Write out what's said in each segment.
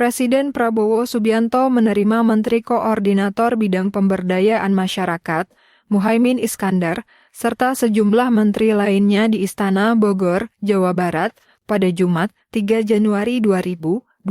Presiden Prabowo Subianto menerima Menteri Koordinator Bidang Pemberdayaan Masyarakat, Muhaimin Iskandar, serta sejumlah menteri lainnya di Istana Bogor, Jawa Barat, pada Jumat 3 Januari 2025.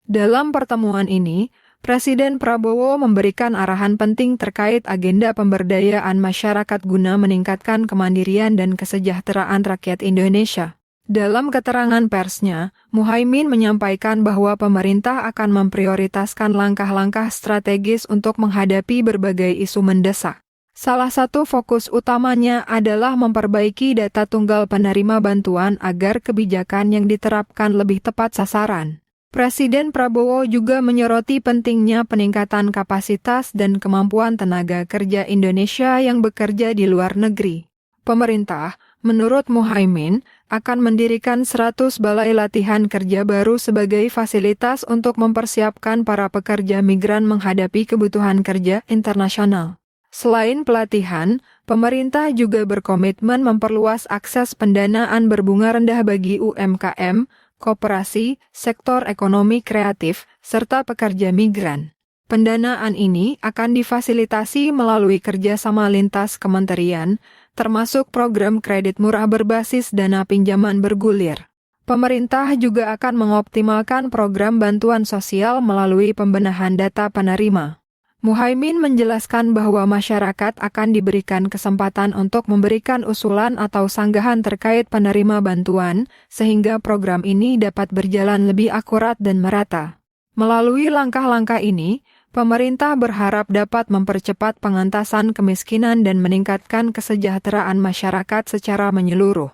Dalam pertemuan ini, Presiden Prabowo memberikan arahan penting terkait agenda pemberdayaan masyarakat guna meningkatkan kemandirian dan kesejahteraan rakyat Indonesia. Dalam keterangan persnya, Muhaimin menyampaikan bahwa pemerintah akan memprioritaskan langkah-langkah strategis untuk menghadapi berbagai isu mendesak. Salah satu fokus utamanya adalah memperbaiki data tunggal penerima bantuan agar kebijakan yang diterapkan lebih tepat sasaran. Presiden Prabowo juga menyoroti pentingnya peningkatan kapasitas dan kemampuan tenaga kerja Indonesia yang bekerja di luar negeri. Pemerintah, menurut Muhaimin, akan mendirikan 100 balai latihan kerja baru sebagai fasilitas untuk mempersiapkan para pekerja migran menghadapi kebutuhan kerja internasional. Selain pelatihan, pemerintah juga berkomitmen memperluas akses pendanaan berbunga rendah bagi UMKM, koperasi, sektor ekonomi kreatif, serta pekerja migran. Pendanaan ini akan difasilitasi melalui kerjasama lintas kementerian, termasuk program kredit murah berbasis dana pinjaman bergulir. Pemerintah juga akan mengoptimalkan program bantuan sosial melalui pembenahan data penerima. Muhaimin menjelaskan bahwa masyarakat akan diberikan kesempatan untuk memberikan usulan atau sanggahan terkait penerima bantuan, sehingga program ini dapat berjalan lebih akurat dan merata. Melalui langkah-langkah ini, pemerintah berharap dapat mempercepat pengentasan kemiskinan dan meningkatkan kesejahteraan masyarakat secara menyeluruh.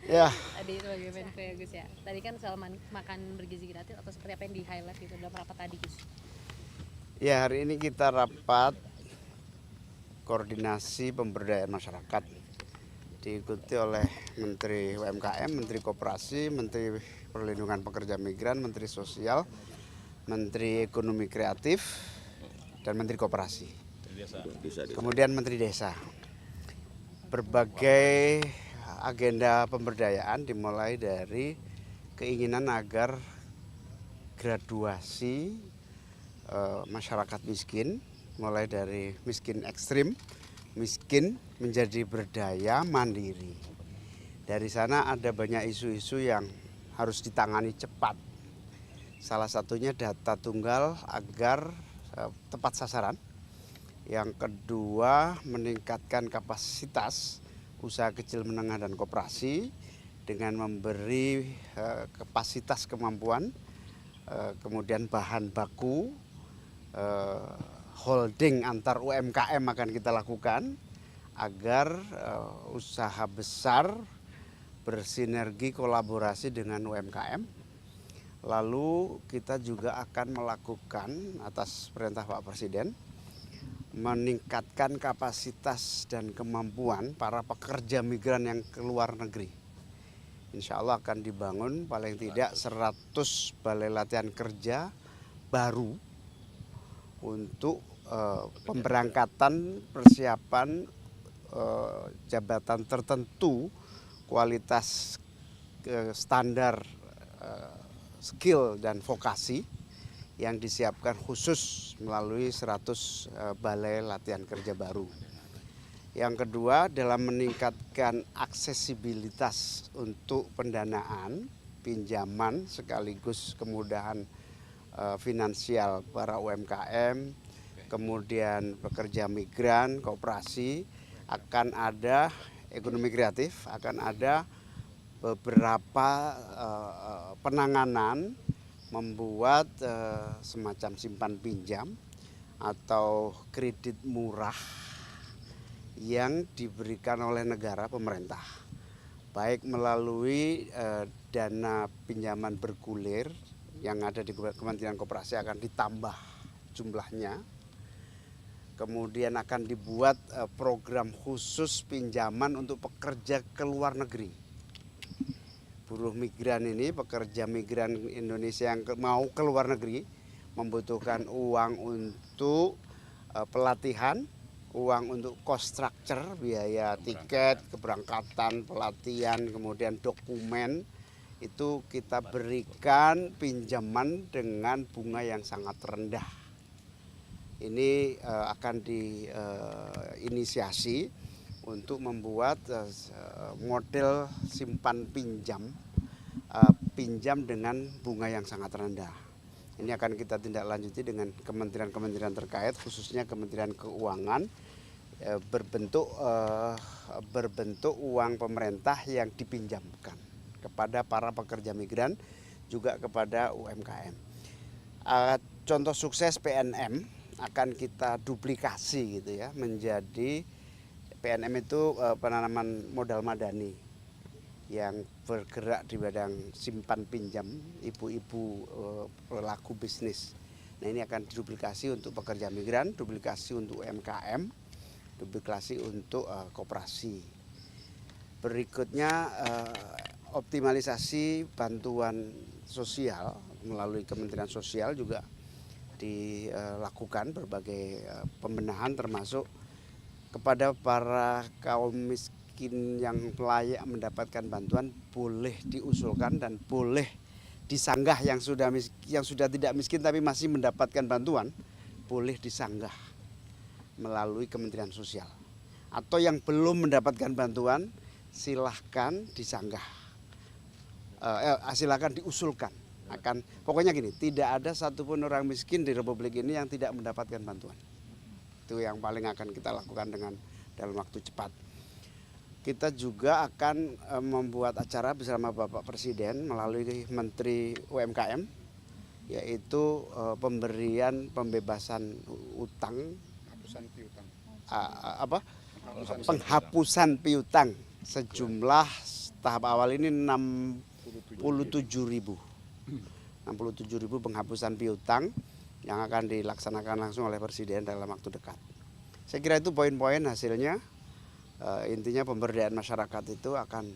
Ya. Tadi itu bagaimana ya Gus ya? Tadi kan soal makan bergizi gratis atau seperti apa yang di highlight gitu dalam rapat tadi Gus? Ya, hari ini kita rapat koordinasi pemberdayaan masyarakat. Diikuti oleh Menteri UMKM, Menteri Koperasi, Menteri Perlindungan Pekerja Migran, Menteri Sosial, Menteri Ekonomi Kreatif, dan Menteri Koperasi. Kemudian Menteri Desa. Berbagai agenda pemberdayaan dimulai dari keinginan agar graduasi masyarakat miskin, mulai dari miskin ekstrim, miskin menjadi berdaya mandiri. Dari sana ada banyak isu-isu yang harus ditangani cepat. Salah satunya data tunggal agar tepat sasaran. Yang kedua, meningkatkan kapasitas usaha kecil menengah dan koperasi dengan memberi kapasitas kemampuan, kemudian bahan baku, holding antar UMKM akan kita lakukan agar usaha besar bersinergi kolaborasi dengan UMKM. Lalu kita juga akan melakukan atas perintah Pak Presiden meningkatkan kapasitas dan kemampuan para pekerja migran yang ke luar negeri. Insya Allah akan dibangun paling tidak 100 balai latihan kerja baru untuk pemberangkatan persiapan jabatan tertentu kualitas standar skill dan vokasi yang disiapkan khusus melalui 100 balai latihan kerja baru. Yang kedua, dalam meningkatkan aksesibilitas untuk pendanaan, pinjaman sekaligus kemudahan finansial para UMKM, kemudian pekerja migran, koperasi, akan ada ekonomi kreatif, akan ada beberapa penanganan membuat semacam simpan pinjam atau kredit murah yang diberikan oleh negara pemerintah, baik melalui dana pinjaman bergulir yang ada di Kementerian Koperasi akan ditambah jumlahnya. Kemudian akan dibuat program khusus pinjaman untuk pekerja ke luar negeri. Buruh migran ini, pekerja migran Indonesia yang mau ke luar negeri membutuhkan uang untuk pelatihan, uang untuk cost structure, biaya tiket, keberangkatan, pelatihan, kemudian dokumen itu kita berikan pinjaman dengan bunga yang sangat rendah. Ini akan diinisiasi untuk membuat model simpan pinjam dengan bunga yang sangat rendah. Ini akan kita tindak lanjuti dengan kementerian-kementerian terkait, khususnya Kementerian Keuangan, berbentuk uang pemerintah yang dipinjamkan kepada para pekerja migran, juga kepada UMKM. Contoh sukses PNM akan kita duplikasi gitu ya, menjadi PNM itu penanaman modal madani yang bergerak di bidang simpan pinjam ibu-ibu pelaku bisnis. Nah, ini akan diduplikasi untuk pekerja migran, duplikasi untuk UMKM, duplikasi untuk koperasi. Berikutnya optimalisasi bantuan sosial melalui Kementerian Sosial juga dilakukan berbagai pembenahan, termasuk kepada para kaum miskin yang layak mendapatkan bantuan boleh diusulkan dan boleh disanggah, yang sudah tidak miskin tapi masih mendapatkan bantuan boleh disanggah melalui Kementerian Sosial, atau yang belum mendapatkan bantuan silahkan disanggah. Silakan diusulkan. Pokoknya gini, tidak ada satupun orang miskin di Republik ini yang tidak mendapatkan bantuan. Itu yang paling akan kita lakukan dalam waktu cepat. Kita juga akan membuat acara bersama Bapak Presiden melalui Menteri UMKM, yaitu pembebasan utang, penghapusan piutang sejumlah tahap awal ini 67.000 penghapusan piutang yang akan dilaksanakan langsung oleh Presiden dalam waktu dekat. Saya kira itu poin-poin hasilnya. Intinya pemberdayaan masyarakat itu akan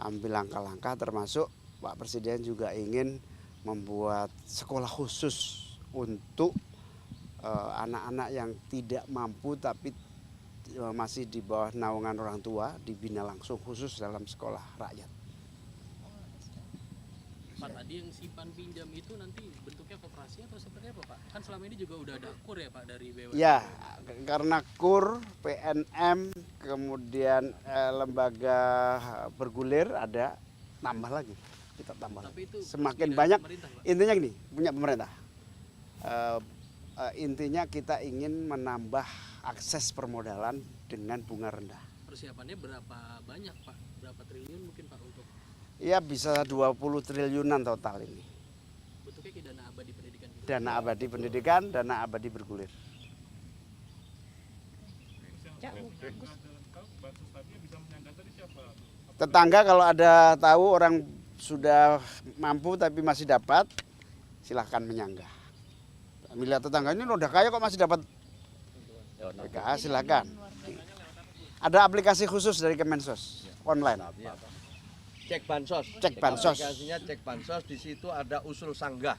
ambil langkah-langkah, termasuk Pak Presiden juga ingin membuat sekolah khusus untuk anak-anak yang tidak mampu tapi masih di bawah naungan orang tua, dibina langsung khusus dalam sekolah rakyat. Pak, tadi yang simpan pinjam itu nanti bentuknya koperasi atau seperti apa, Pak? Kan selama ini juga udah ada KUR ya, Pak, dari BUMN. Ya, karena KUR, PNM, kemudian lembaga bergulir ada, tambah lagi. Kita tambah. Tapi itu semakin banyak. Pak? Intinya gini, punya pemerintah. Intinya kita ingin menambah akses permodalan dengan bunga rendah. Persiapannya berapa banyak, Pak? Berapa triliun mungkin, Pak, untuk? Ya, bisa 20 triliunan total ini. Bentuknya kayak dana abadi pendidikan gitu. Dana abadi pendidikan, dana abadi bergulir. Tetangga kalau ada tahu orang sudah mampu tapi masih dapat, silahkan menyanggah. Bila tetangga ini udah kaya kok masih dapat PKH, silakan. Ada aplikasi khusus dari Kemensos online. Cek bansos. Cek bansos. Aplikasinya cek bansos, di situ ada usul sanggah.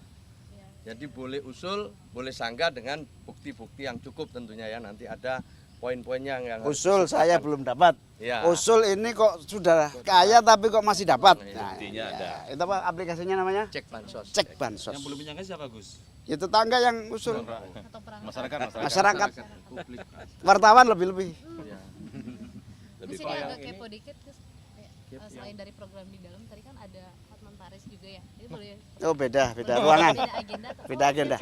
Jadi boleh usul, boleh sanggah dengan bukti-bukti yang cukup tentunya ya. Nanti ada poin-poinnya yang usul saya belum dapat. Ya. Usul ini kok sudah kaya tapi kok masih dapat. Nah, buktinya ada. Itu apa aplikasinya namanya? Cek bansos. Cek bansos. Yang belum menyangka siapa, Gus? Ya tetangga yang usul. atau perang Masyarakat. Wartawan lebih-lebih. Ya. Gus, ini agak kepo dikit Gus. Selain dari program di dalam tadi kan ada Hotman Paris juga ya. Ini boleh Oh, beda ruangan. beda agenda atau Beda agenda.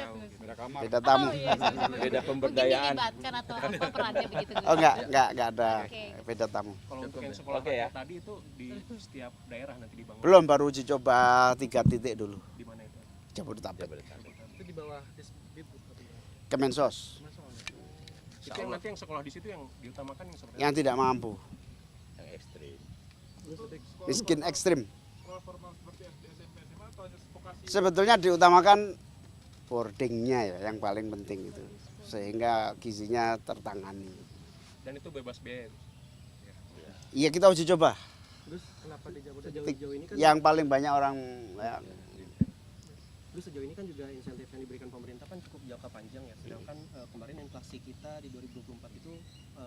Beda tamu. Oh, iya. Beda pemberdayaan. Mungkin dilibatkan atau apa perannya begitu Gus? Oh, enggak ada. Oke. Beda tamu. Kalau untuk yang sekolah Oke, ya. tadi itu di setiap daerah nanti dibangun. Belum, baru uji coba 3 titik dulu. Di mana itu? Jabodetabek. Itu di bawah Disdip atau di bawah? Kemensos. Itu yang nanti yang sekolah di situ yang diutamakan yang seperti Yang tidak mampu. Yang ekstrim. Miskin ekstrim. Sebetulnya diutamakan boardingnya ya, yang paling penting itu. Sehingga gizinya tertangani. dan itu bebas biaya. Iya, kita uji coba. Terus kenapa di Jabodetabek ini kan? Yang paling banyak orang ya, Terus sejauh ini kan juga insentif yang diberikan pemerintah kan cukup jangka panjang ya. Sedangkan kemarin inflasi kita di 2024 itu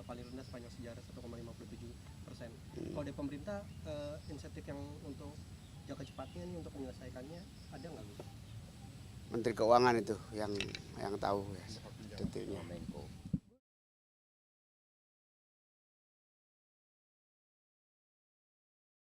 paling rendah sepanjang sejarah 1,57%. Kalau dari pemerintah insentif yang untuk jangka cepatnya nih untuk menyelesaikannya ada nggak Gus? Menteri Keuangan itu yang tahu ya detailnya. Menko.